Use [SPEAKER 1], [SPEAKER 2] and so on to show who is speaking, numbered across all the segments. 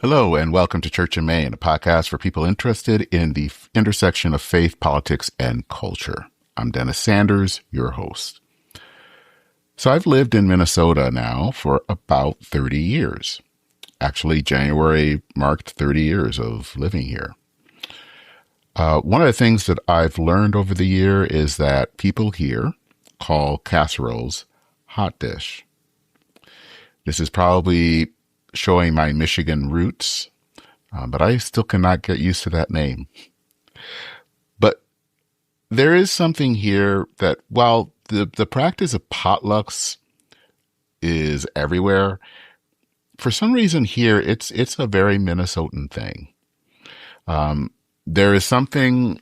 [SPEAKER 1] Hello, and welcome to Church and Main, a podcast for people interested in the intersection of faith, politics, and culture. I'm Dennis Sanders, your host. So I've lived in Minnesota now for about 30 years. Actually, January marked 30 years of living here. One of the things that I've learned over the year is that people here call casseroles hot dish. This is probably showing my Michigan roots, but I still cannot get used to that name. But there is something here that while the practice of potlucks is everywhere, for some reason here it's a very Minnesotan thing. There is something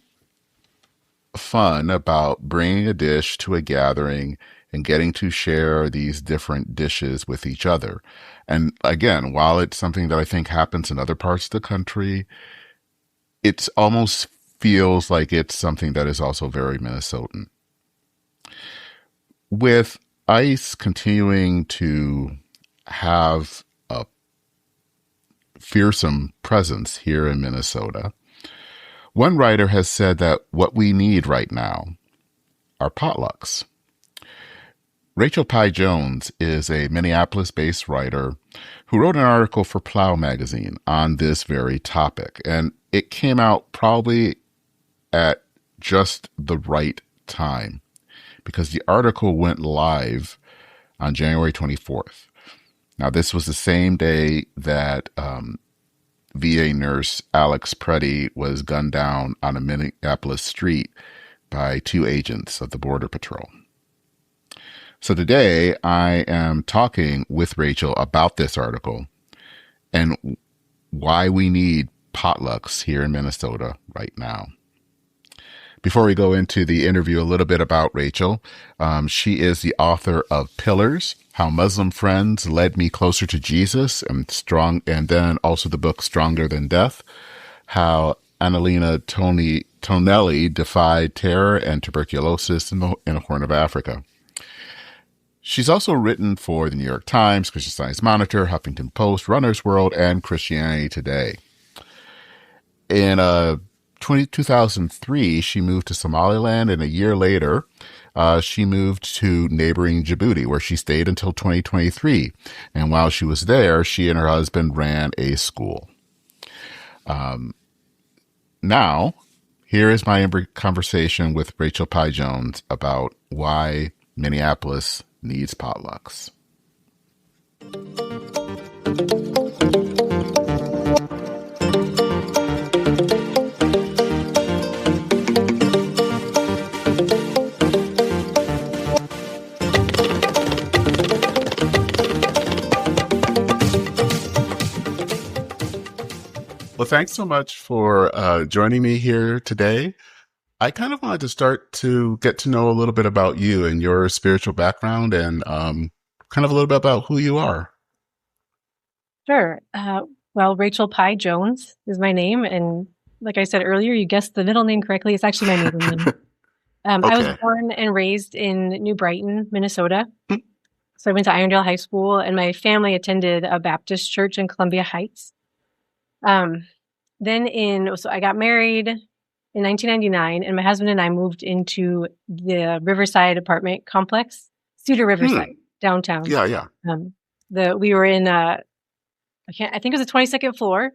[SPEAKER 1] fun about bringing a dish to a gathering and getting to share these different dishes with each other. And again, while it's something that I think happens in other parts of the country, it almost feels like it's something that is also very Minnesotan. With ICE continuing to have a fearsome presence here in Minnesota, one writer has said that what we need right now are potlucks. Rachel Pieh Jones is a Minneapolis-based writer who wrote an article for Plow magazine on this very topic, and it came out probably at just the right time because the article went live on January 24th. Now, this was the same day that VA nurse Alex Preddy was gunned down on a Minneapolis street by two agents of the Border Patrol. So today I am talking with Rachel about this article and why we need potlucks here in Minnesota right now. Before we go into the interview, a little bit about Rachel. She is the author of Pillars, How Muslim Friends Led Me Closer to Jesus, and then also the book Stronger Than Death, How Annalena Tonelli Defied Terror and Tuberculosis in the Horn of Africa. She's also written for the New York Times, Christian Science Monitor, Huffington Post, Runner's World, and Christianity Today. In 2003, she moved to Somaliland, and a year later, she moved to neighboring Djibouti, where she stayed until 2023. And while she was there, she and her husband ran a school. Now, here is my conversation with Rachel Pieh Jones about why Minneapolis needs potlucks. Well, thanks so much for joining me here today. I kind of wanted to start to get to know a little bit about you and your spiritual background and kind of a little bit about who you are.
[SPEAKER 2] Sure. Well, Rachel Pieh Jones is my name. And like I said earlier, you guessed the middle name correctly. It's actually my maiden name. I was born and raised in New Brighton, Minnesota. So I went to Irondale High School, and my family attended a Baptist church in Columbia Heights. So I got married in 1999, and my husband and I moved into the Riverside apartment complex, Cedar Riverside, downtown.
[SPEAKER 1] Yeah.
[SPEAKER 2] We were in I think it was a 22nd floor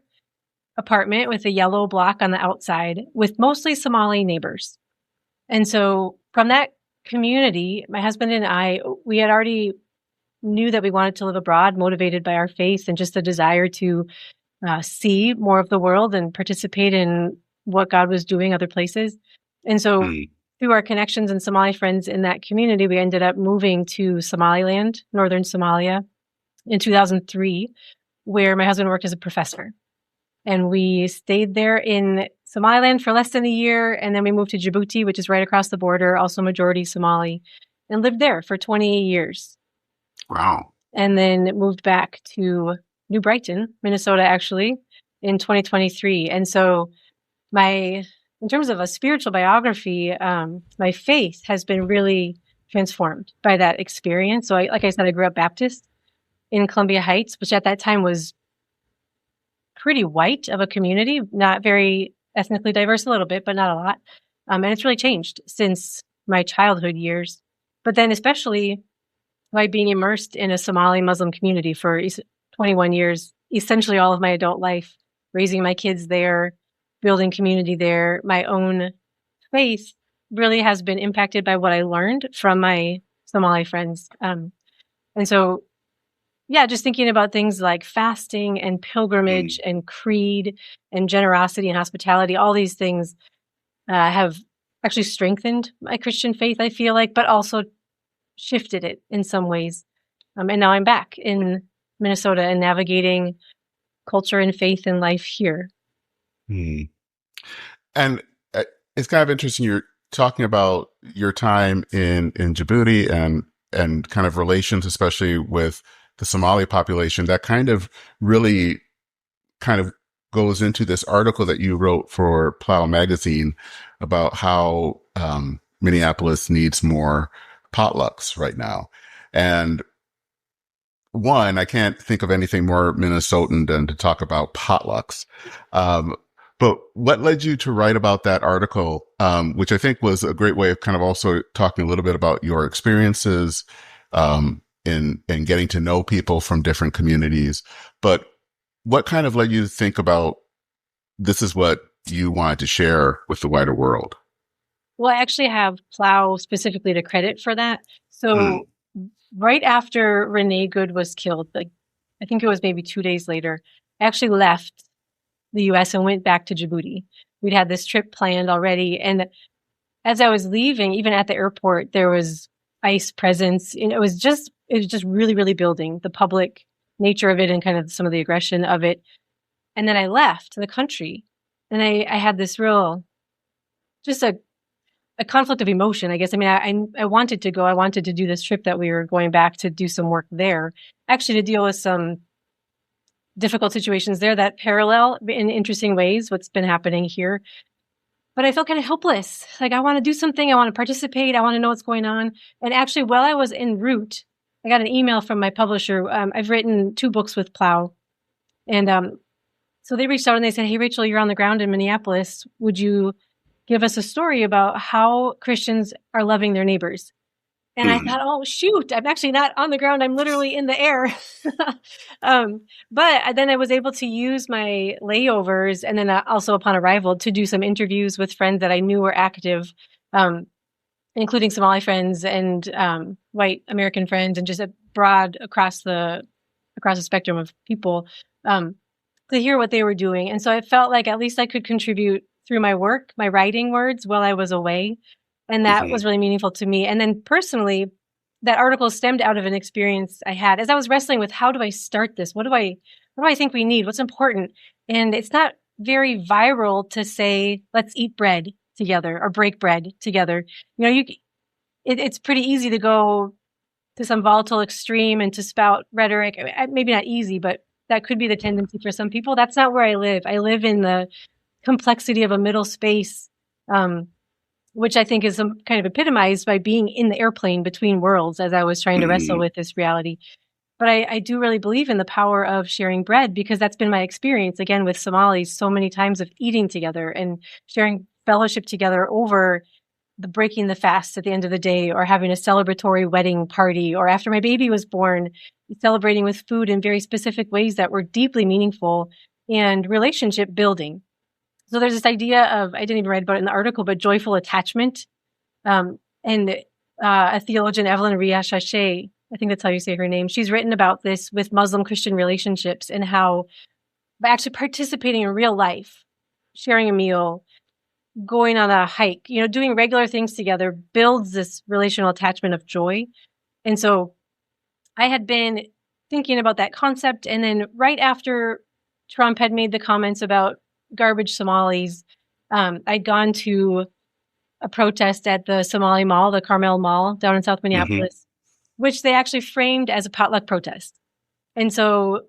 [SPEAKER 2] apartment with a yellow block on the outside with mostly Somali neighbors. And so from that community, my husband and I, we had already knew that we wanted to live abroad, motivated by our faith and just a desire to see more of the world and participate in what God was doing other places. And so through our connections and Somali friends in that community, we ended up moving to Somaliland, northern Somalia, in 2003, where my husband worked as a professor. And we stayed there in Somaliland for less than a year. And then we moved to Djibouti, which is right across the border, also majority Somali, and lived there for 28 years.
[SPEAKER 1] Wow.
[SPEAKER 2] And then moved back to New Brighton, Minnesota, actually, in 2023. And so in terms of a spiritual biography, my faith has been really transformed by that experience. So like I said, I grew up Baptist in Columbia Heights, which at that time was pretty white of a community, not very ethnically diverse, a little bit, but not a lot. And it's really changed since my childhood years. But then especially by being immersed in a Somali Muslim community for 21 years, essentially all of my adult life, raising my kids there, building community there, my own faith really has been impacted by what I learned from my Somali friends. And so, yeah, just thinking about things like fasting and pilgrimage and creed and generosity and hospitality, all these things have actually strengthened my Christian faith, I feel like, but also shifted it in some ways. And now I'm back in Minnesota and navigating culture and faith and life here.
[SPEAKER 1] And it's kind of interesting. You're talking about your time in Djibouti and kind of relations, especially with the Somali population. That kind of really kind of goes into this article that you wrote for Plow magazine about how Minneapolis needs more potlucks right now. And one, I can't think of anything more Minnesotan than to talk about potlucks. But what led you to write about that article, which I think was a great way of kind of also talking a little bit about your experiences in getting to know people from different communities. But what kind of led you to think about this is what you wanted to share with the wider world?
[SPEAKER 2] Well, I actually have Plow specifically to credit for that. So right after Renee Good was killed, like I think it was maybe 2 days later, I actually left the US and went back to Djibouti. We'd had this trip planned already. And as I was leaving, even at the airport, there was ICE presence. And it was just really, really building the public nature of it and kind of some of the aggression of it. And then I left the country and I had this real, just a conflict of emotion, I guess. I mean, I wanted to go. I wanted to do this trip that we were going back to do some work there, actually to deal with some difficult situations there that parallel in interesting ways what's been happening here. But I felt kind of helpless. Like I want to do something. I want to participate. I want to know what's going on. And actually, while I was en route, I got an email from my publisher. I've written 2 books with Plow. And so they reached out and they said, "Hey, Rachel, you're on the ground in Minneapolis. Would you give us a story about how Christians are loving their neighbors?" And I thought, oh, shoot, I'm actually not on the ground. I'm literally in the air. But then I was able to use my layovers and then also upon arrival to do some interviews with friends that I knew were active, including Somali friends and white American friends, and just a broad across the spectrum of people to hear what they were doing. And so I felt like at least I could contribute through my work, my writing words while I was away. And that was really meaningful to me. And then personally, that article stemmed out of an experience I had as I was wrestling with how do I start this? What do I think we need? What's important? And it's not very viral to say, let's eat bread together or break bread together. You know, it's pretty easy to go to some volatile extreme and to spout rhetoric. Maybe not easy, but that could be the tendency for some people. That's not where I live. I live in the complexity of a middle space, which I think is kind of epitomized by being in the airplane between worlds as I was trying to wrestle with this reality. But I do really believe in the power of sharing bread because that's been my experience, again, with Somalis so many times of eating together and sharing fellowship together over the breaking the fast at the end of the day or having a celebratory wedding party or after my baby was born, celebrating with food in very specific ways that were deeply meaningful and relationship building. So there's this idea of, I didn't even write about it in the article, but joyful attachment. And a theologian, Evelyn Riashashe, I think that's how you say her name, she's written about this with Muslim Christian relationships and how by actually participating in real life, sharing a meal, going on a hike, you know, doing regular things together builds this relational attachment of joy. And so I had been thinking about that concept. And then right after Trump had made the comments about garbage Somalis, I'd gone to a protest at the Somali Mall, the Carmel Mall down in South Minneapolis, which they actually framed as a potluck protest. And so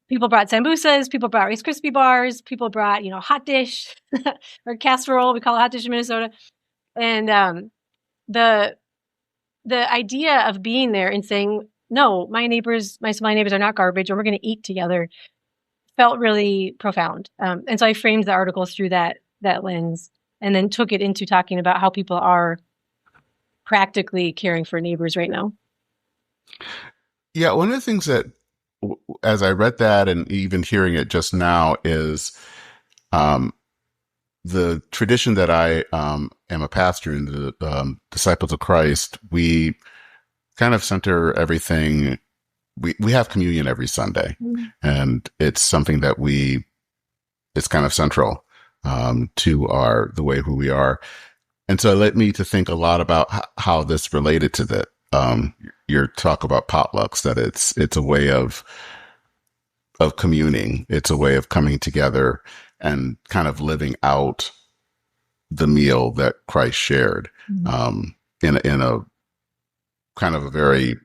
[SPEAKER 2] people brought sambusas, people brought Rice Krispie bars, people brought, you know, hot dish or casserole. We call it hot dish in Minnesota. And the idea of being there and saying, no, my Somali neighbors are not garbage, and we're going to eat together, felt really profound. And so I framed the article through that lens, and then took it into talking about how people are practically caring for neighbors right now.
[SPEAKER 1] Yeah, one of the things that, as I read that and even hearing it just now, is um, the tradition that I am a pastor in, the Disciples of Christ. We kind of center everything. We have communion every Sunday, and it's something that it's kind of central to the way who we are. And so it led me to think a lot about how this related to that. Your talk about potlucks, that it's a way of communing. It's a way of coming together and kind of living out the meal that Christ shared, in a kind of a very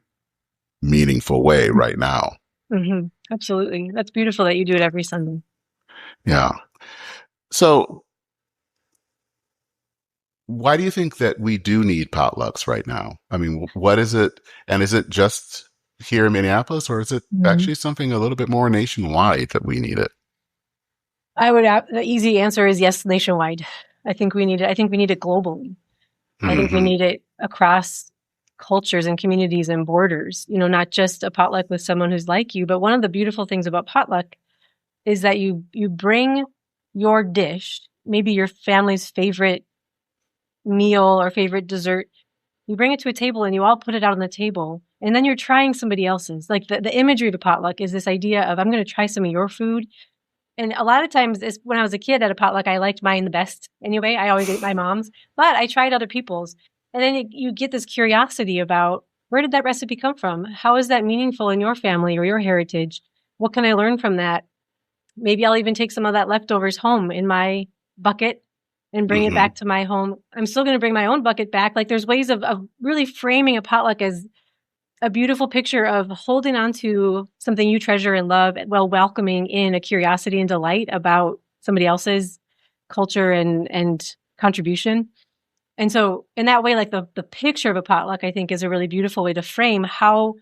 [SPEAKER 1] meaningful way right now.
[SPEAKER 2] Mm-hmm. Absolutely. That's beautiful that you do it every Sunday.
[SPEAKER 1] Yeah. So why do you think that we do need potlucks right now? I mean, what is it? And is it just here in Minneapolis, or is it actually something a little bit more nationwide that we need it?
[SPEAKER 2] The easy answer is yes, nationwide. I think we need it. I think we need it globally. I think we need it across cultures and communities and borders, not just a potluck with someone who's like you. But one of the beautiful things about potluck is that you bring your dish, maybe your family's favorite meal or favorite dessert. You bring it to a table and you all put it out on the table, and then you're trying somebody else's. Like the imagery of a potluck is this idea of, I'm going to try some of your food. And a lot of times, when I was a kid at a potluck, I liked mine the best anyway. I always ate my mom's, but I tried other people's. And then you get this curiosity about, where did that recipe come from? How is that meaningful in your family or your heritage? What can I learn from that? Maybe I'll even take some of that leftovers home in my bucket and bring it back to my home. I'm still going to bring my own bucket back. Like, there's ways of really framing a potluck as a beautiful picture of holding on to something you treasure and love, while welcoming in a curiosity and delight about somebody else's culture and contribution. And so in that way, like the picture of a potluck, I think, is a really beautiful way to frame how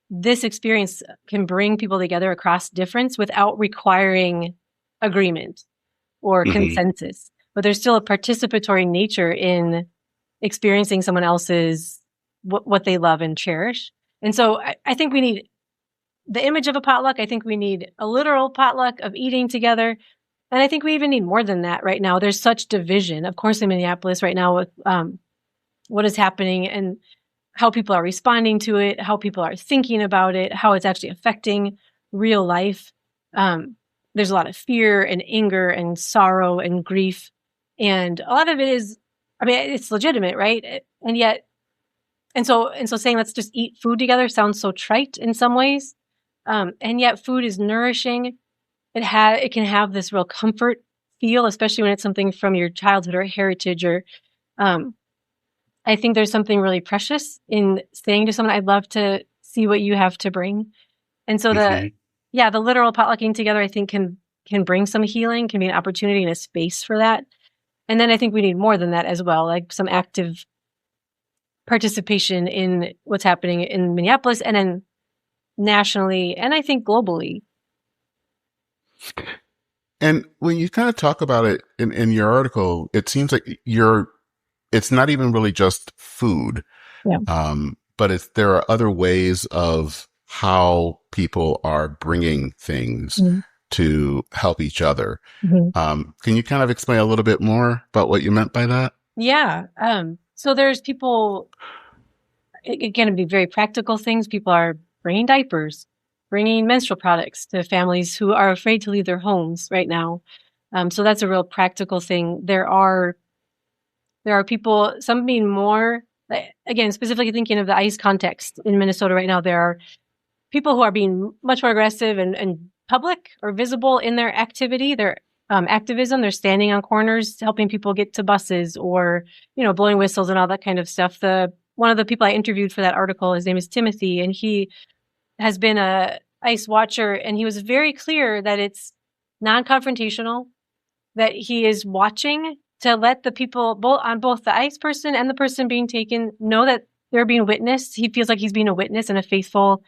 [SPEAKER 2] this experience can bring people together across difference without requiring agreement or consensus. But there's still a participatory nature in experiencing someone else's what they love and cherish. And so I think we need the image of a potluck. I think we need a literal potluck of eating together. And I think we even need more than that right now. There's such division, of course, in Minneapolis right now with what is happening and how people are responding to it, how people are thinking about it, how it's actually affecting real life. There's a lot of fear and anger and sorrow and grief. And a lot of it is, it's legitimate, right? And so saying, let's just eat food together sounds so trite in some ways. And yet food is nourishing. It can have this real comfort feel, especially when it's something from your childhood or heritage. Or I think there's something really precious in saying to someone, I'd love to see what you have to bring. And so the literal potlucking together, I think, can bring some healing, can be an opportunity and a space for that. And then I think we need more than that as well, like some active participation in what's happening in Minneapolis and then nationally, and I think globally.
[SPEAKER 1] And when you kind of talk about it in your article, it seems like it's not even really just food, but there are other ways of how people are bringing things to help each other. Can you kind of explain a little bit more about what you meant by that?
[SPEAKER 2] Yeah. So there's people, it can be very practical things. People are bringing diapers, bringing menstrual products to families who are afraid to leave their homes right now. So that's a real practical thing. There are people, some being more, again, specifically thinking of the ICE context in Minnesota right now, there are people who are being much more aggressive and public or visible in their activity, their activism. They're standing on corners, helping people get to buses, or, blowing whistles and all that kind of stuff. One of the people I interviewed for that article, his name is Timothy, and he has been a ICE watcher, and he was very clear that it's non-confrontational, that he is watching to let the people, both the ICE person and the person being taken, know that they're being witnessed. He feels like he's being a witness and a faithful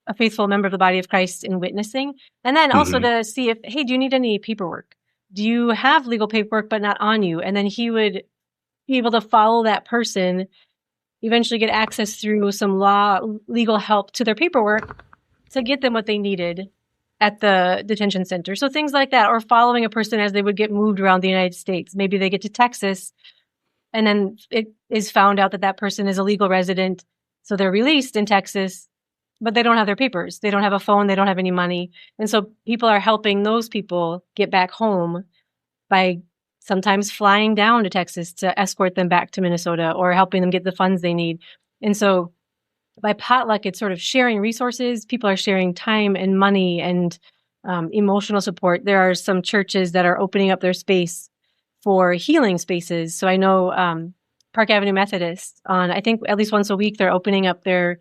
[SPEAKER 2] a faithful member of the body of Christ in witnessing. And then also to see if, hey, do you need any paperwork? Do you have legal paperwork but not on you? And then he would be able to follow that person, eventually get access through some legal help to their paperwork to get them what they needed at the detention center. So things like that, or following a person as they would get moved around the United States. Maybe they get to Texas and then it is found out that that person is a legal resident. So they're released in Texas, but they don't have their papers. They don't have a phone. They don't have any money. And so people are helping those people get back home by sometimes flying down to Texas to escort them back to Minnesota, or helping them get the funds they need. And so by Potluck, it's sort of sharing resources. People are sharing time and money and emotional support. There are some churches that are opening up their space for healing spaces. So I know Park Avenue Methodist, I think at least once a week, they're opening up their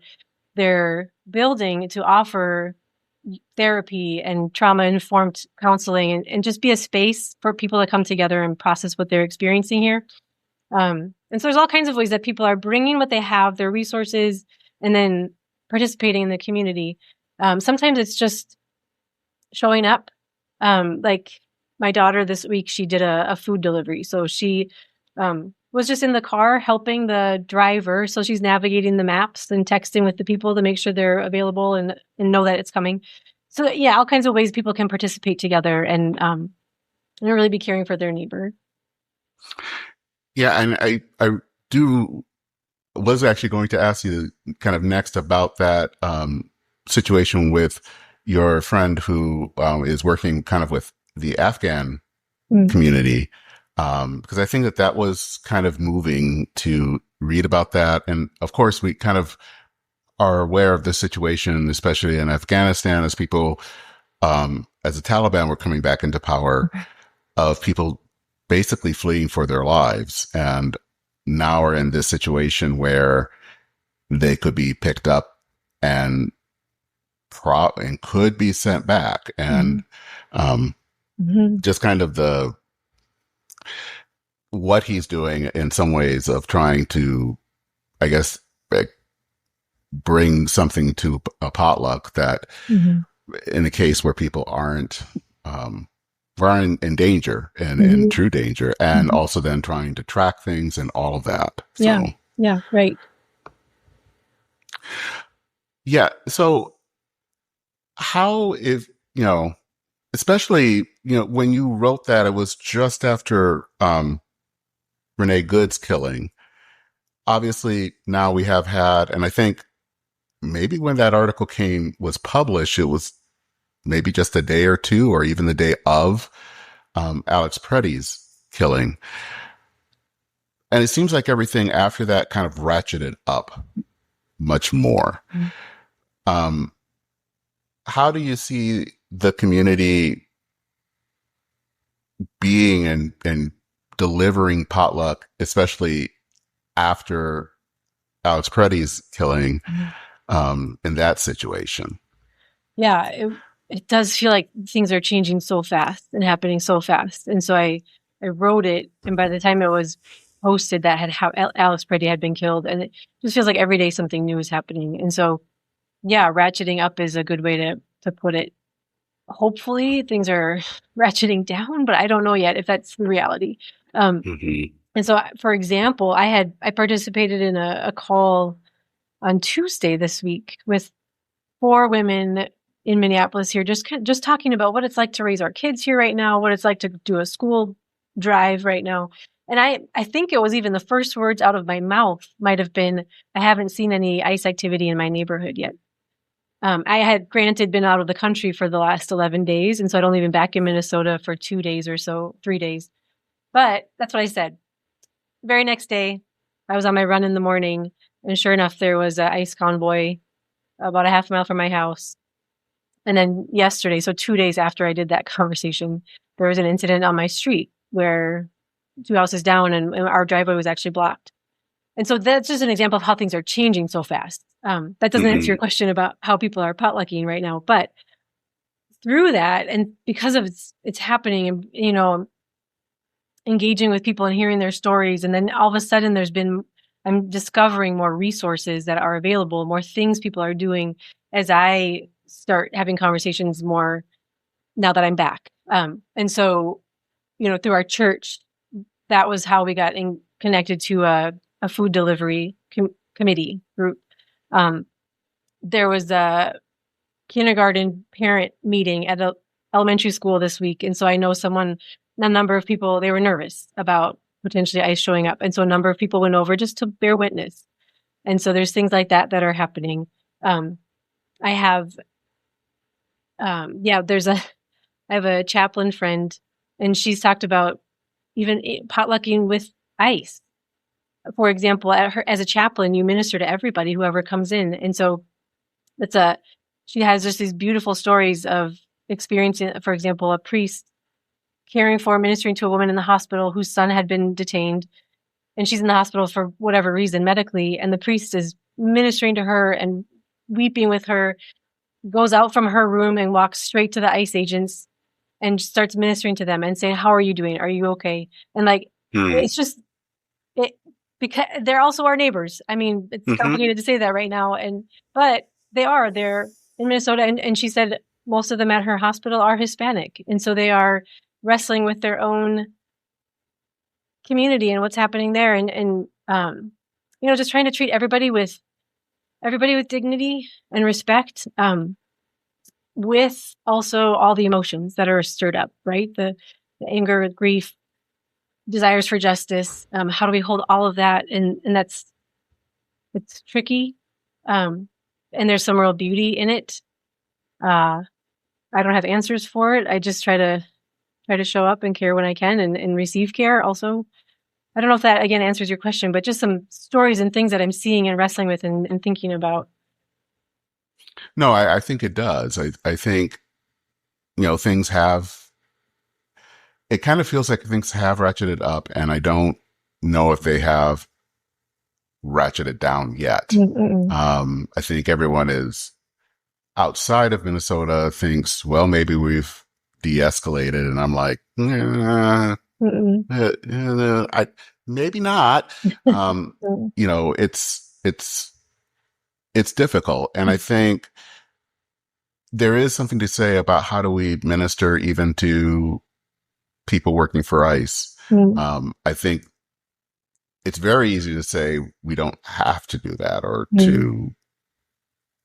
[SPEAKER 2] building to offer therapy and trauma-informed counseling, and just be a space for people to come together and process what they're experiencing here. And so there's all kinds of ways that people are bringing what they have, their resources, and then participating in the community. Sometimes it's just showing up. Like my daughter this week, she did a food delivery. So she was just in the car helping the driver. So she's navigating the maps and texting with the people to make sure they're available and know that it's coming. So yeah, all kinds of ways people can participate together and really be caring for their neighbor.
[SPEAKER 1] Yeah, and I was actually going to ask you kind of next about that situation with your friend who is working kind of with the Afghan community. Because I think that was kind of moving to read about that. And of course, we kind of are aware of the situation, especially in Afghanistan, as people, as the Taliban were coming back into power, of people basically fleeing for their lives, and now are in this situation where they could be picked up and could be sent back. And just kind of what he's doing in some ways of trying to, I guess, bring something to a potluck that in a case where people aren't in danger and in true danger, and also then trying to track things and all of that. So,
[SPEAKER 2] yeah, right.
[SPEAKER 1] Yeah. So how, if, especially, when you wrote that, it was just after, Renee Good's killing. Obviously now we have had, and I think maybe when that article was published, it was maybe just a day or two, or even the day of, Alex Preddy's killing. And it seems like everything after that kind of ratcheted up much more. How do you see the community being and delivering potluck, especially after Alex Preddy's killing, in that situation?
[SPEAKER 2] Yeah, it does feel like things are changing so fast and happening so fast. And so I wrote it, and by the time it was posted, that how Alex Preddy had been killed, and it just feels like every day something new is happening. And so, yeah, ratcheting up is a good way to put it. Hopefully things are ratcheting down, but I don't know yet if that's the reality. And so, for example, I participated in a call on Tuesday this week with 4 women in Minneapolis here, just talking about what it's like to raise our kids here right now, what it's like to do a school drive right now. And I think it was even the first words out of my mouth might have been, I haven't seen any ICE activity in my neighborhood yet. I had granted been out of the country for the last 11 days. And so I'd only been back in Minnesota for 2 days or so, 3 days. But that's what I said. The very next day, I was on my run in the morning, and sure enough, there was an ICE convoy about a half mile from my house. And then yesterday, so 2 days after I did that conversation, there was an incident on my street where 2 houses down and our driveway was actually blocked. And so that's just an example of how things are changing so fast. That doesn't answer your question about how people are potlucking right now, but through that, and because of it's happening, and engaging with people and hearing their stories, and then all of a sudden I'm discovering more resources that are available, more things people are doing. as I start having conversations more now that I'm back. And so, through our church, that was how we got connected to a food delivery committee group. There was a kindergarten parent meeting at a elementary school this week. And so I know a number of people, they were nervous about potentially ICE showing up. And so a number of people went over just to bear witness. And so there's things like that are happening. I have, I have a chaplain friend, and she's talked about even potlucking with ICE. For example, as a chaplain, you minister to everybody, whoever comes in. And so she has just these beautiful stories of experiencing, for example, a priest ministering to a woman in the hospital whose son had been detained, and she's in the hospital for whatever reason medically, and the priest is ministering to her and weeping with her, goes out from her room and walks straight to the ICE agents and starts ministering to them and saying, "How are you doing? Are you okay?" And it's just because they're also our neighbors. I mean, it's complicated to say that right now, but they're in Minnesota, and she said most of them at her hospital are Hispanic, and so they are wrestling with their own community and what's happening there, and just trying to treat everybody with dignity and respect, with also all the emotions that are stirred up, right? The anger, grief, desires for justice. How do we hold all of that? And it's tricky. And there's some real beauty in it. I don't have answers for it. I just try to show up and care when I can, and receive care also. I don't know if that, again, answers your question, but just some stories and things that I'm seeing and wrestling with and thinking about.
[SPEAKER 1] No, I think it does. I think, things it kind of feels like things have ratcheted up, and I don't know if they have ratcheted down yet. I think everyone is outside of Minnesota thinks, well, maybe we've de-escalated, and I'm like, maybe not. It's difficult, and I think there is something to say about how do we minister even to people working for ICE. I think it's very easy to say we don't have to do that, or to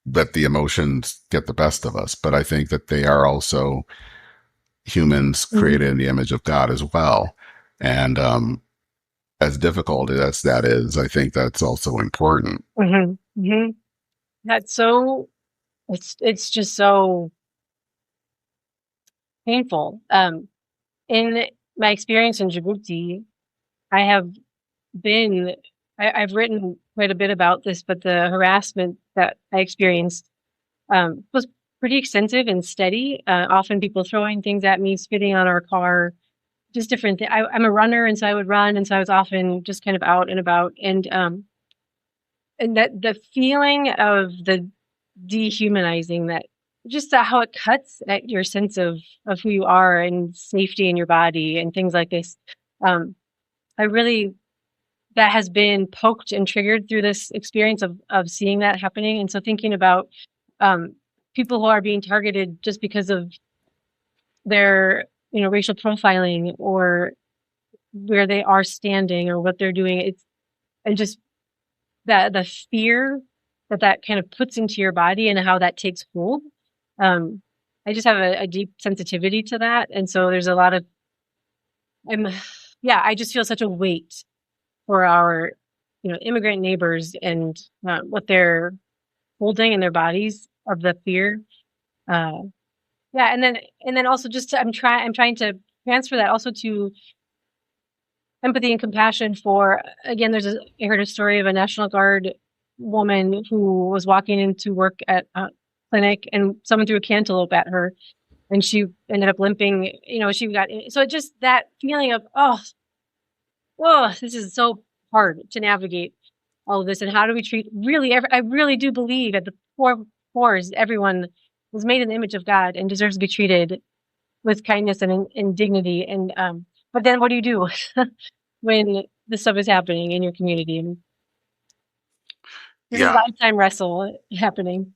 [SPEAKER 1] let the emotions get the best of us. But I think that they are also humans created in the image of God as well. And as difficult as that is, I think that's also important.
[SPEAKER 2] That's so, it's just so painful. In my experience in Djibouti, I've written quite a bit about this, but the harassment that I experienced was pretty extensive and steady. Often people throwing things at me, spitting on our car, just different things. I'm a runner, and so I would run, and so I was often just kind of out and about. And that the feeling of the dehumanizing, that just how it cuts at your sense of who you are and safety in your body and things like this. That has been poked and triggered through this experience of seeing that happening. And so thinking about people who are being targeted just because of their, racial profiling, or where they are standing, or what they're doing. And just the fear that kind of puts into your body and how that takes hold. I just have a deep sensitivity to that. And so there's a lot of, I just feel such a weight for our, immigrant neighbors, and what they're holding in their bodies of the fear. And then also just I'm trying to transfer that also to empathy and compassion for, again, I heard a story of a National Guard woman who was walking into work at a clinic, and someone threw a cantaloupe at her, and she ended up limping. So just that feeling of, this is so hard to navigate all of this. And how do we treat I really do believe at the pores, everyone was made in the image of God and deserves to be treated with kindness and dignity. And, but then what do you do when this stuff is happening in your community? And this is a lifetime wrestle happening.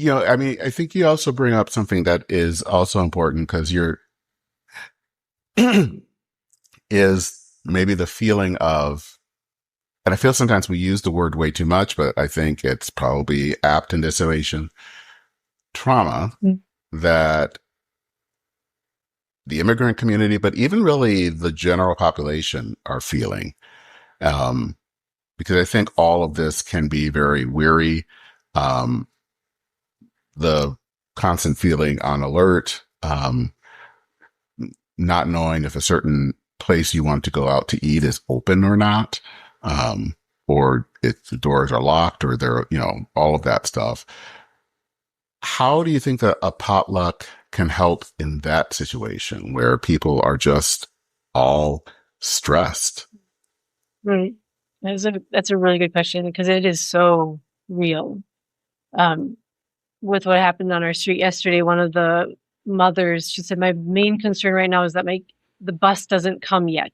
[SPEAKER 1] I mean, I think you also bring up something that is also important because is maybe the feeling of, and I feel sometimes we use the word way too much, but I think it's probably apt in this situation, trauma
[SPEAKER 2] Mm.
[SPEAKER 1] that the immigrant community, but even really the general population are feeling. Um, because I think all of this can be very weary. Um, the constant feeling on alert, not knowing if a certain place you want to go out to eat is open or not, um, or if the doors are locked or they're, all of that stuff. How do you think that a potluck can help in that situation where people are just all stressed?
[SPEAKER 2] Right. That's a really good question because it is so real. Um, with what happened on our street yesterday, one of the mothers, she said, my main concern right now is that the bus doesn't come yet.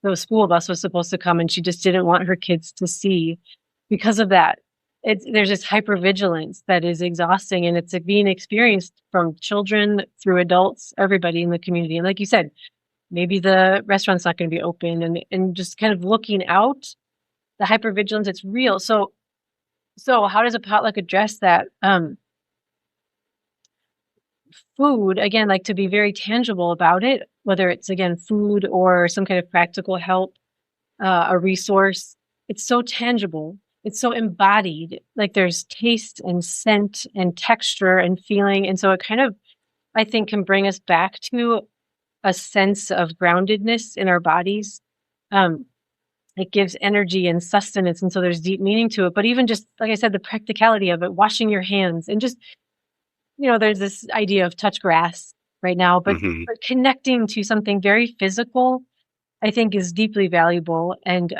[SPEAKER 2] The school bus was supposed to come and she just didn't want her kids to see because of that. There's this hypervigilance that is exhausting and it's being experienced from children through adults, everybody in the community. And like you said, maybe the restaurant's not going to be open and just kind of looking out, the hypervigilance, it's real. So how does a potluck address that? Food, again, like to be very tangible about it, whether it's again food or some kind of practical help, a resource. It's so tangible. It's so embodied. Like there's taste and scent and texture and feeling. And so it kind of, I think, can bring us back to a sense of groundedness in our bodies. It gives energy and sustenance. And so there's deep meaning to it. But even just, like I said, the practicality of it, washing your hands and just, there's this idea of touch grass right now,
[SPEAKER 1] Mm-hmm.
[SPEAKER 2] but connecting to something very physical, I think is deeply valuable. And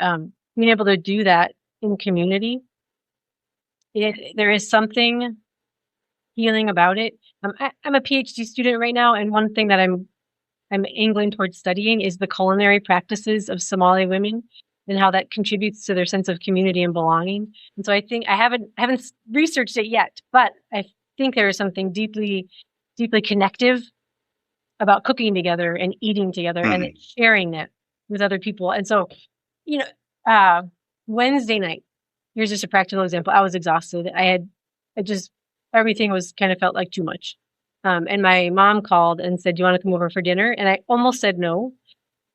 [SPEAKER 2] being able to do that in community, there is something healing about it. I'm a PhD student right now, and one thing that I'm angling towards studying is the culinary practices of Somali women and how that contributes to their sense of community and belonging. And so I think I haven't researched it yet, but I think there is something deeply, deeply connective about cooking together and eating together and then sharing that with other people. And so, you know, Wednesday night, here's just a practical example. I was exhausted. Everything was kind of felt like too much. And my mom called and said, do you want to come over for dinner? And I almost said no.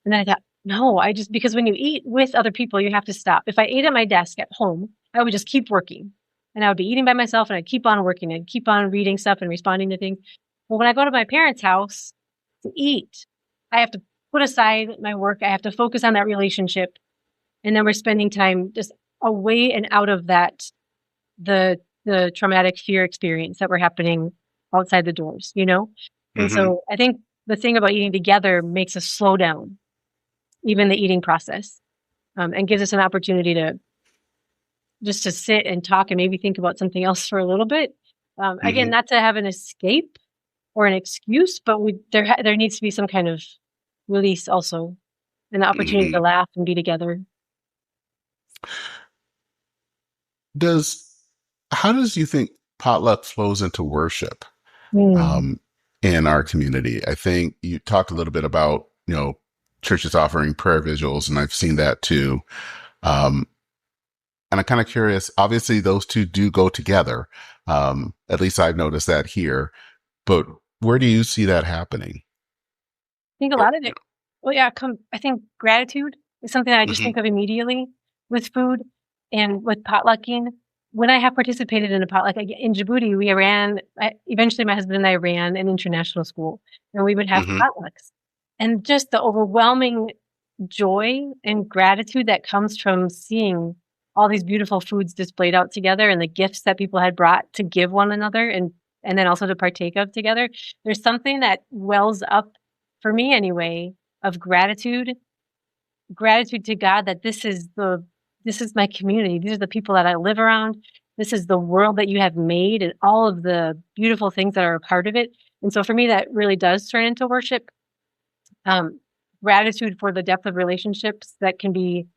[SPEAKER 2] And then I thought, no, because when you eat with other people, you have to stop. If I ate at my desk at home, I would just keep working and I would be eating by myself and I'd keep on working and keep on reading stuff and responding to things. Well, when I go to my parents' house to eat, I have to put aside my work. I have to focus on that relationship. And then we're spending time just away and out of that, the traumatic fear experience that were happening outside the doors, And
[SPEAKER 1] Mm-hmm.
[SPEAKER 2] so I think the thing about eating together makes us slow down, even the eating process, and gives us an opportunity to just to sit and talk and maybe think about something else for a little bit. Again,
[SPEAKER 1] Mm-hmm.
[SPEAKER 2] not to have an escape or an excuse, but there needs to be some kind of release also, and the opportunity
[SPEAKER 1] Mm-hmm.
[SPEAKER 2] to laugh and be together.
[SPEAKER 1] Does How does you think potluck flows into worship
[SPEAKER 2] Mm.
[SPEAKER 1] um, in our community? I think you talked a little bit about churches offering prayer vigils, and I've seen that too. Um, and I'm kind of curious. Obviously, those two do go together. At least I've noticed that here. But where do you see that happening?
[SPEAKER 2] I think a
[SPEAKER 1] Or,
[SPEAKER 2] lot of it, well, yeah, I think gratitude is something that I just
[SPEAKER 1] Mhm.
[SPEAKER 2] think of immediately with food and with potlucking. When I have participated in a potluck in Djibouti, eventually my husband and I ran an international school and we would have
[SPEAKER 1] Mhm.
[SPEAKER 2] potlucks. And just the overwhelming joy and gratitude that comes from seeing all these beautiful foods displayed out together and the gifts that people had brought to give one another and then also to partake of together. There's something that wells up for me anyway of gratitude to God that this is my community. These are the people that I live around. This is the world that you have made and all of the beautiful things that are a part of it. And so for me, that really does turn into worship. Um, Gratitude for the depth of relationships that can be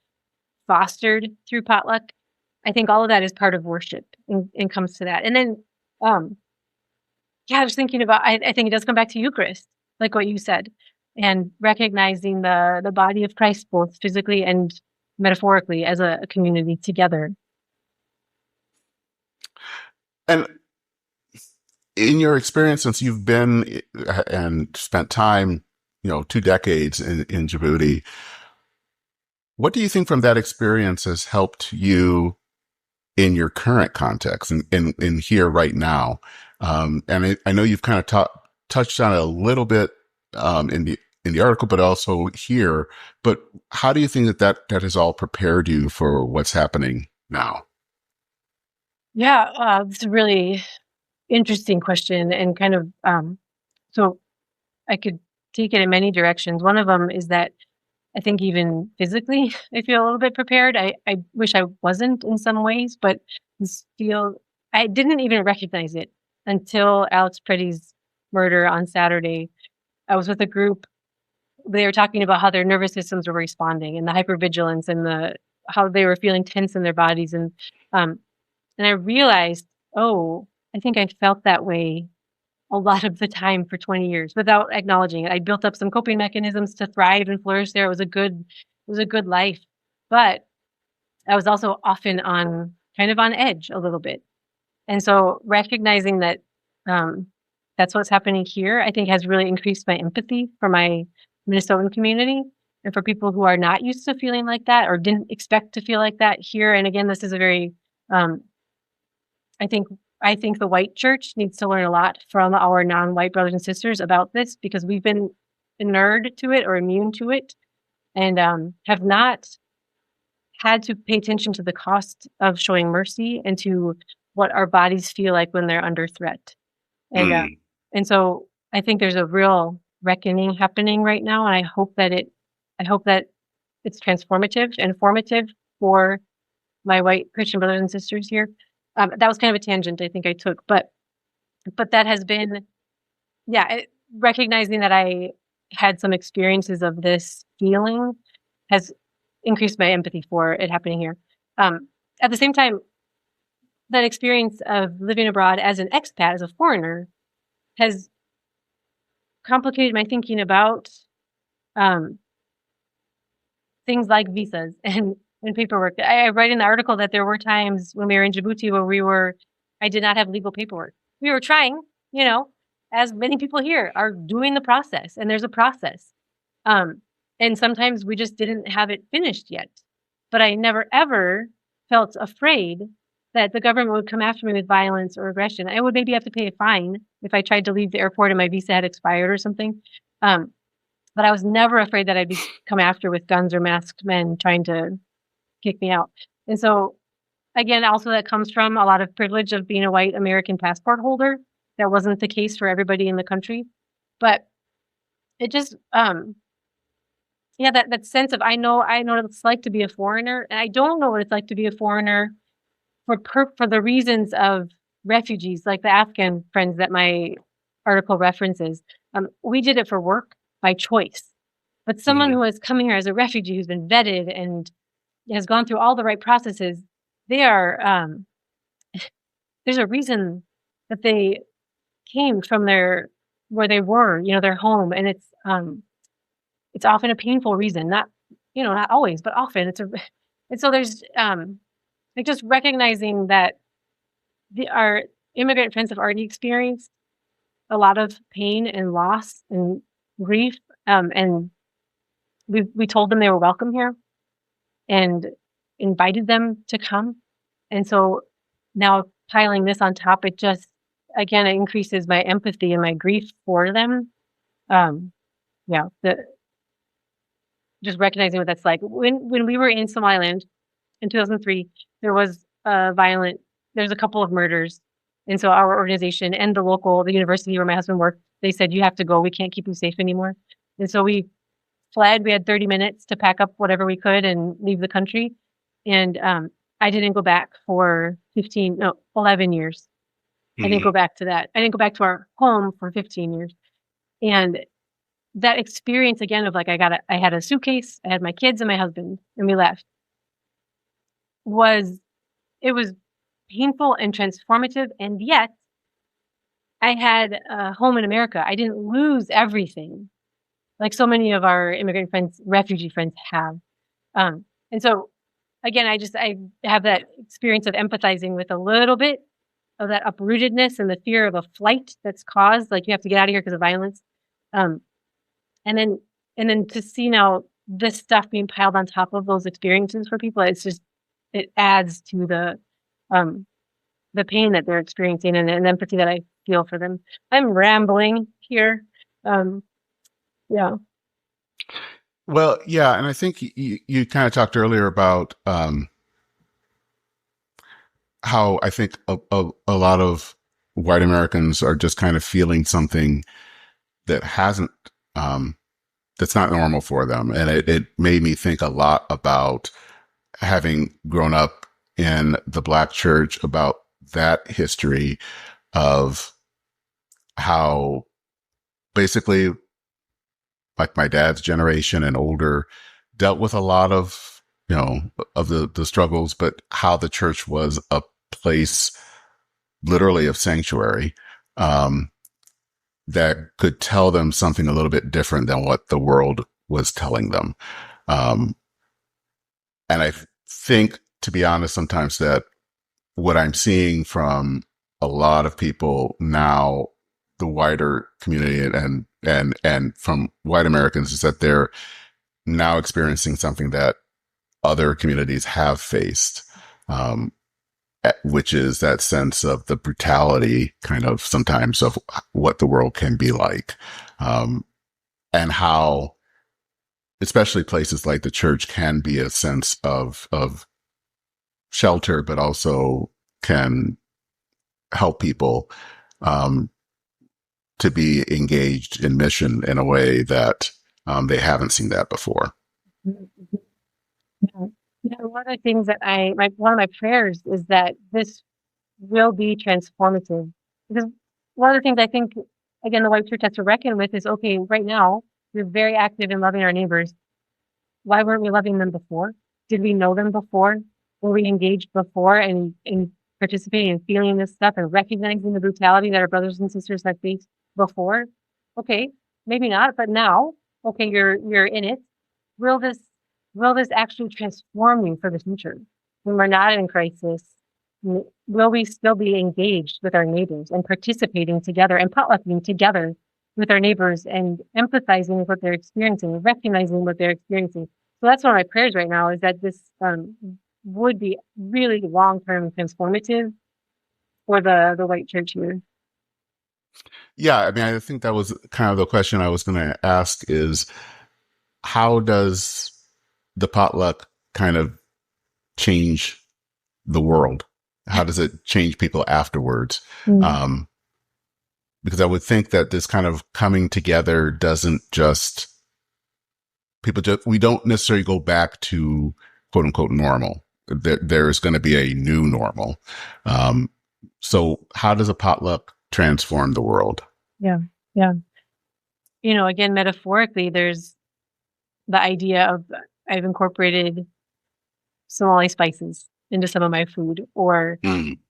[SPEAKER 2] fostered through potluck. I think all of that is part of worship and comes to that. And then, I was thinking about, I think it does come back to Eucharist, like what you said, and recognizing the body of Christ, both physically and metaphorically, as a community together.
[SPEAKER 1] And in your experience, since you've been and spent time, 2 decades in Djibouti, what do you think from that experience has helped you in your current context and in here right now? And I know you've kind of touched on it a little bit in the article, but also here. But how do you think that has all prepared you for what's happening now?
[SPEAKER 2] Yeah, it's a really interesting question, and kind of so I could take it in many directions. One of them is that I think even physically, I feel a little bit prepared. I wish I wasn't in some ways, but I didn't even recognize it until Alex Pretty's murder on Saturday. I was with a group. They were talking about how their nervous systems were responding and the hypervigilance and how they were feeling tense in their bodies. And I realized, oh, I think I felt that way a lot of the time for 20 years without acknowledging it. I built up some coping mechanisms to thrive and flourish there. It was a good life, but I was also often kind of on edge a little bit. And so recognizing that that's what's happening here, I think has really increased my empathy for my Minnesotan community and for people who are not used to feeling like that or didn't expect to feel like that here. And again, this is a very, I think the white church needs to learn a lot from our non-white brothers and sisters about this, because we've been inured to it or immune to it, and have not had to pay attention to the cost of showing mercy and to what our bodies feel like when they're under threat. And and so I think there's a real reckoning happening right now, and I hope that it's transformative and formative for my white Christian brothers and sisters here. That was kind of a tangent I think I took, but that has been, recognizing that I had some experiences of this feeling has increased my empathy for it happening here. At the same time, that experience of living abroad as an expat, as a foreigner, has complicated my thinking about things like visas and paperwork. I write in the article that there were times when we were in Djibouti where I did not have legal paperwork. We were trying, as many people here are doing the process, and there's a process. And sometimes we just didn't have it finished yet. But I never, ever felt afraid that the government would come after me with violence or aggression. I would maybe have to pay a fine if I tried to leave the airport and my visa had expired or something. But I was never afraid that I'd be come after with guns or masked men trying to kick me out. And so, again, also that comes from a lot of privilege of being a white American passport holder. That wasn't the case for everybody in the country. But it just, that sense of I know what it's like to be a foreigner, and I don't know what it's like to be a foreigner for the reasons of refugees, like the Afghan friends that my article references. We did it for work by choice. But someone who is coming here as a refugee, who's been vetted and has gone through all the right processes, they are, there's a reason that they came from where they were, their home. And it's often a painful reason, not always, but often and so there's, like, just recognizing that our immigrant friends have already experienced a lot of pain and loss and grief. And we told them they were welcome here and invited them to come. And so now piling this on top, it just, again, it increases my empathy and my grief for them. Just recognizing what that's like. When we were in Somaliland in 2003, there's a couple of murders. And so our organization and the university where my husband worked, they said, you have to go. We can't keep you safe anymore. And so we fled. We had 30 minutes to pack up whatever we could and leave the country. And I didn't go back for 11 years. I didn't go back to that. I didn't go back to our home for 15 years. And that experience again of like, I had a suitcase, I had my kids and my husband, and we left, was it was painful and transformative. And yet I had a home in America. I didn't lose everything like so many of our immigrant friends, refugee friends have. And so again, I have that experience of empathizing with a little bit of that uprootedness and the fear of a flight that's caused, like you have to get out of here because of violence. Um, and then to see now this stuff being piled on top of those experiences for people, it adds to the pain that they're experiencing and empathy that I feel for them. I'm rambling here. Yeah.
[SPEAKER 1] Well, yeah, and I think you kind of talked earlier about how I think a lot of white Americans are just kind of feeling something that hasn't that's not normal for them, and it made me think a lot about having grown up in the Black church, about that history of how basically like my dad's generation and older dealt with a lot of, of the struggles, but how the church was a place literally of sanctuary, that could tell them something a little bit different than what the world was telling them. Um, and I think, to be honest, sometimes that what I'm seeing from a lot of people now, the wider community and from white Americans, is that they're now experiencing something that other communities have faced, which is that sense of the brutality kind of sometimes of what the world can be like, and how especially places like the church can be a sense of shelter, but also can help people to be engaged in mission in a way that they haven't seen that before.
[SPEAKER 2] Yeah. One of the things that one of my prayers is that this will be transformative. Because one of the things I think, again, the white church has to reckon with is, okay, right now, we're very active in loving our neighbors. Why weren't we loving them before? Did we know them before? Were we engaged before and participating and feeling this stuff and recognizing the brutality that our brothers and sisters have faced before? Okay, maybe not, but now, okay, you're in it. Will this actually transform you for the future? When we're not in crisis, will we still be engaged with our neighbors and participating together and potlucking together with our neighbors and empathizing with what they're experiencing and recognizing what they're experiencing? So that's one of my prayers right now, is that this would be really long-term transformative for the white church here.
[SPEAKER 1] Yeah, I mean, I think that was kind of the question I was going to ask, is how does the potluck kind of change the world? How does it change people afterwards?
[SPEAKER 2] Mm-hmm.
[SPEAKER 1] Because I would think that this kind of coming together doesn't just, we don't necessarily go back to quote unquote normal. There's going to be a new normal. So how does a potluck transform the world?
[SPEAKER 2] Yeah. Yeah. Again, metaphorically, there's the idea of, I've incorporated Somali spices into some of my food, or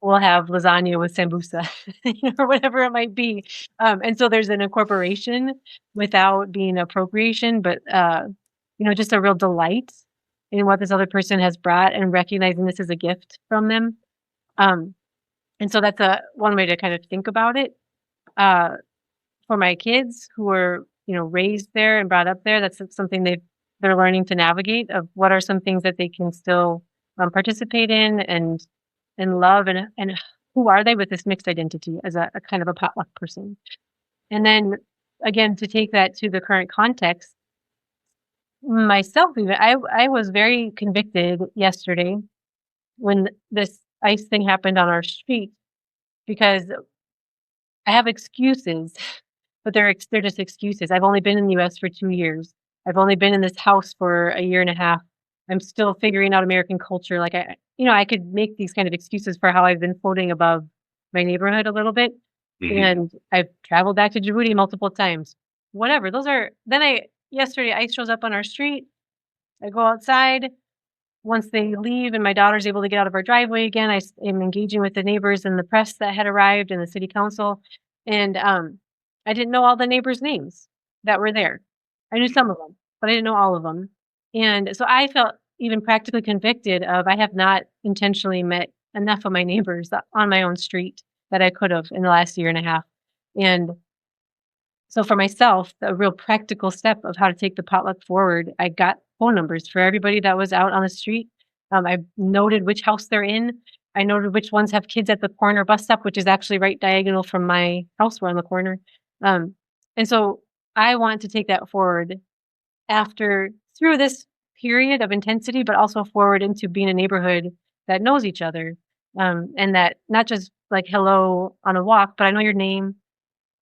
[SPEAKER 2] we'll have lasagna with sambusa, or whatever it might be. And so there's an incorporation without being appropriation, but, just a real delight in what this other person has brought and recognizing this as a gift from them. And so that's one way to kind of think about it. For my kids who were, raised there and brought up there, that's something they're learning to navigate, of what are some things that they can still participate in and love, and who are they with this mixed identity as a kind of a potluck person. And then again, to take that to the current context, myself, even I was very convicted yesterday when this ICE thing happened on our street, because I have excuses, but they're just excuses. I've only been in the US for 2 years. I've only been in this house for a year and a half. I'm still figuring out American culture. Like I could make these kind of excuses for how I've been floating above my neighborhood a little bit. Mm-hmm. And I've traveled back to Djibouti multiple times. Whatever. Yesterday ICE shows up on our street. I go outside. once they leave and my daughter's able to get out of our driveway again, I am engaging with the neighbors and the press that had arrived and the city council. And I didn't know all the neighbors' names that were there. I knew some of them, but I didn't know all of them. And so I felt even practically convicted of I have not intentionally met enough of my neighbors on my own street that I could have in the last year and a half. And so for myself, the real practical step of how to take the potluck forward, I got phone numbers for everybody that was out on the street. I noted which house they're in. I noted which ones have kids at the corner bus stop, which is actually right diagonal from my house. We're on the corner. And so I want to take that forward through this period of intensity, but also forward into being a neighborhood that knows each other. And that not just like hello on a walk, but I know your name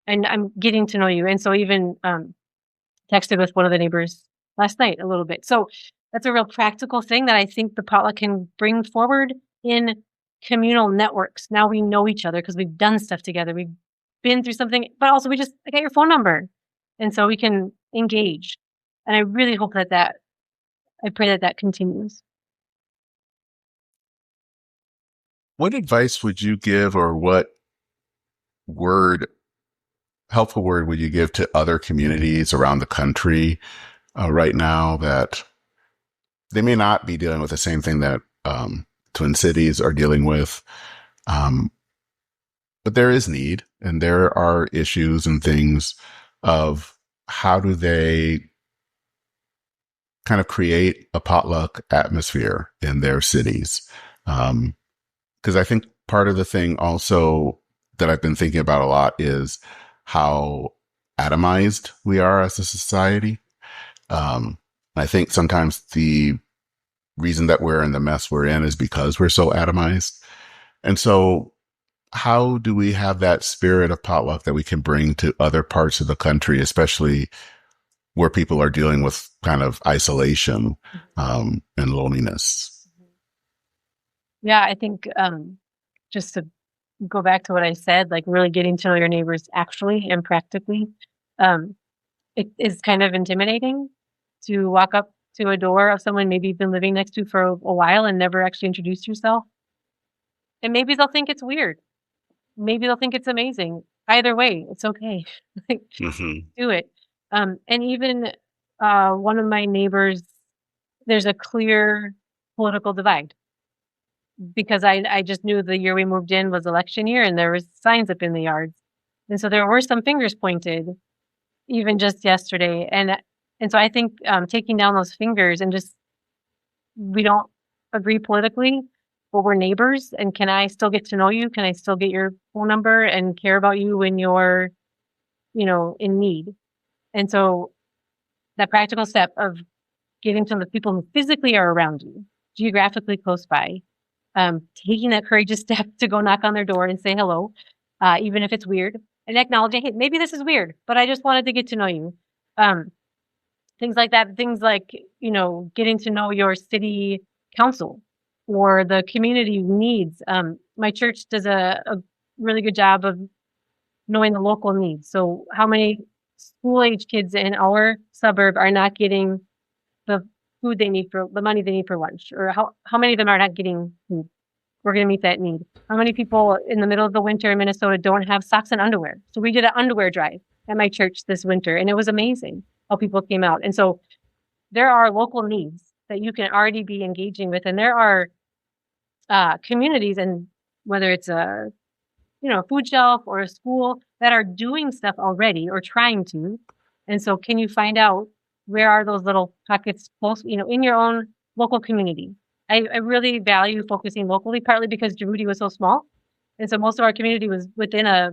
[SPEAKER 2] and I'm getting to know you. And so even texted with one of the neighbors last night a little bit. So that's a real practical thing that I think the potluck can bring forward in communal networks. Now we know each other because we've done stuff together. We've been through something, but also I got your phone number. And so we can engage. And I really hope I pray that continues.
[SPEAKER 1] What advice would you give, or what helpful word would you give to other communities around the country right now that they may not be dealing with the same thing that Twin Cities are dealing with? But there is need, and there are issues and things of how do they kind of create a potluck atmosphere in their cities. Because I think part of the thing also that I've been thinking about a lot is how atomized we are as a society. I think sometimes the reason that we're in the mess we're in is because we're so atomized. And so how do we have that spirit of potluck that we can bring to other parts of the country, especially where people are dealing with kind of isolation and loneliness?
[SPEAKER 2] Yeah, I think just to go back to what I said, like really getting to know your neighbors actually and practically, it is kind of intimidating to walk up to a door of someone maybe you've been living next to for a while and never actually introduced yourself. And maybe they'll think it's weird. Maybe they'll think it's amazing. Either way, it's okay. Do it. And even one of my neighbors, there's a clear political divide because I just knew the year we moved in was election year and there was signs up in the yards. And so there were some fingers pointed even just yesterday. And so I think taking down those fingers and we don't agree politically, but we're neighbors. And can I still get to know you? Can I still get your phone number and care about you when you're, in need? And so that practical step of getting to the people who physically are around you, geographically close by, taking that courageous step to go knock on their door and say hello, even if it's weird, and acknowledging, hey, maybe this is weird, but I just wanted to get to know you. Things like that, things like, getting to know your city council or the community needs. My church does a really good job of knowing the local needs. So how many school-age kids in our suburb are not getting the food they need the money they need for lunch, or how many of them are not getting food? We're going to meet that need. How many people in the middle of the winter in Minnesota don't have socks and underwear? So we did an underwear drive at my church this winter, and it was amazing how people came out. And so there are local needs that you can already be engaging with, and there are communities, and whether it's a food shelf or a school, that are doing stuff already or trying to. And so can you find out where are those little pockets close, in your own local community? I really value focusing locally, partly because Djibouti was so small. And so most of our community was within a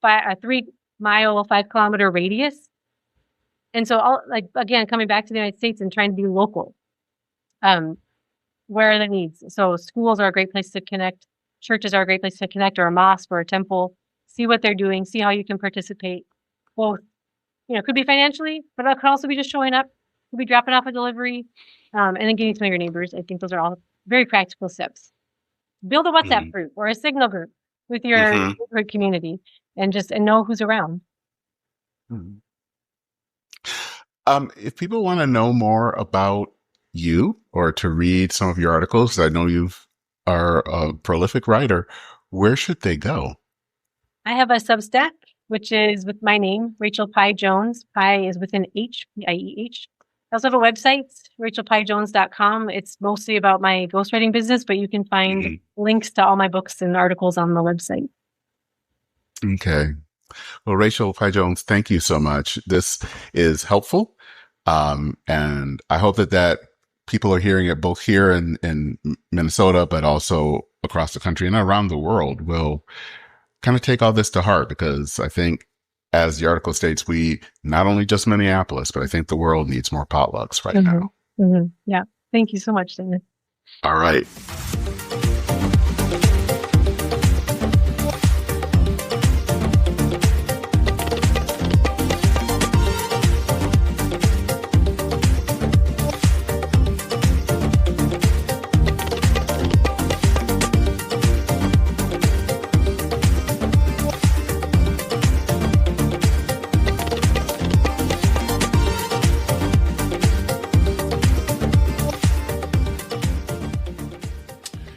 [SPEAKER 2] 3-mile, 5-kilometer radius. And so again, coming back to the United States and trying to be local. Where are the needs? So schools are a great place to connect. Churches are a great place to connect, or a mosque or a temple. See what they're doing. See how you can participate. Both, it could be financially, but it could also be just showing up. Could be dropping off a delivery, and then getting to know your neighbors. I think those are all very practical steps. Build a WhatsApp group or a Signal group with your neighborhood community, and know who's around.
[SPEAKER 1] If people want to know more about you or to read some of your articles, I know you are a prolific writer, where should they go?
[SPEAKER 2] I have a Substack, which is with my name, Rachel Pieh Jones. Pieh is with an H, Pieh. I also have a website, rachelpiehjones.com. It's mostly about my ghostwriting business, but you can find links to all my books and articles on the website.
[SPEAKER 1] Okay. Well, Rachel Pieh Jones, thank you so much. This is helpful. And I hope that people are hearing it both here in Minnesota, but also across the country and around the world will kind of take all this to heart, because I think, as the article states, we not only just Minneapolis, but I think the world needs more potlucks right now.
[SPEAKER 2] Mm-hmm. Yeah. Thank you so much, David.
[SPEAKER 1] All right.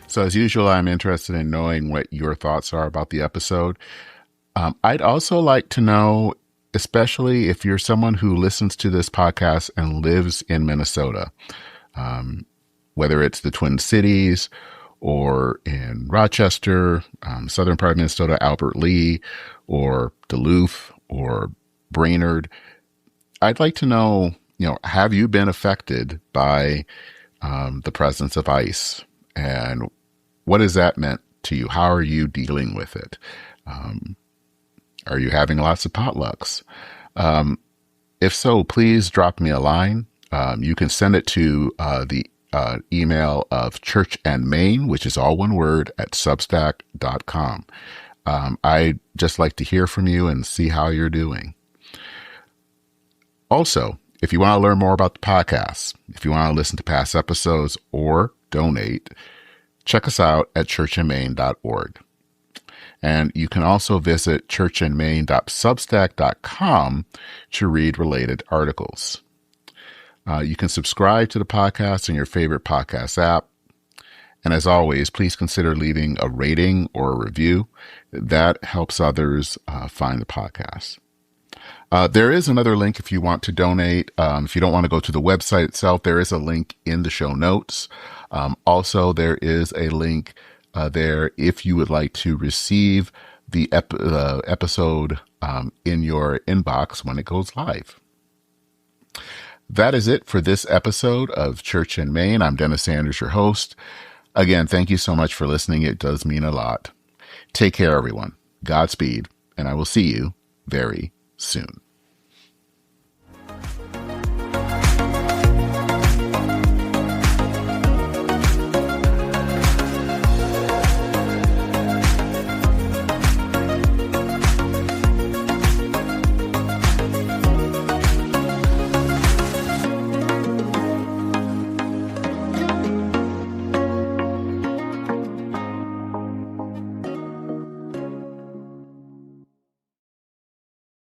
[SPEAKER 1] So as usual, I'm interested in knowing what your thoughts are about the episode. I'd also like to know, especially if you're someone who listens to this podcast and lives in Minnesota, whether it's the Twin Cities or in Rochester, southern part of Minnesota, Albert Lea, or Duluth or Brainerd. I'd like to know, have you been affected by the presence of ICE, and what has that meant to you? How are you dealing with it? Are you having lots of potlucks? If so, please drop me a line. You can send it to the email of churchandmain, which is all one word, at substack.com. I'd just like to hear from you and see how you're doing. Also, if you want to learn more about the podcast, if you want to listen to past episodes or donate, check us out at churchandmain.org. And you can also visit churchandmain.substack.com to read related articles. You can subscribe to the podcast in your favorite podcast app. And as always, please consider leaving a rating or a review. That helps others find the podcast. There is another link if you want to donate. If you don't want to go to the website itself, there is a link in the show notes. Also, there is a link there if you would like to receive the episode in your inbox when it goes live. That is it for this episode of Church and Main. I'm Dennis Sanders, your host. Again, thank you so much for listening. It does mean a lot. Take care, everyone. Godspeed, and I will see you very soon.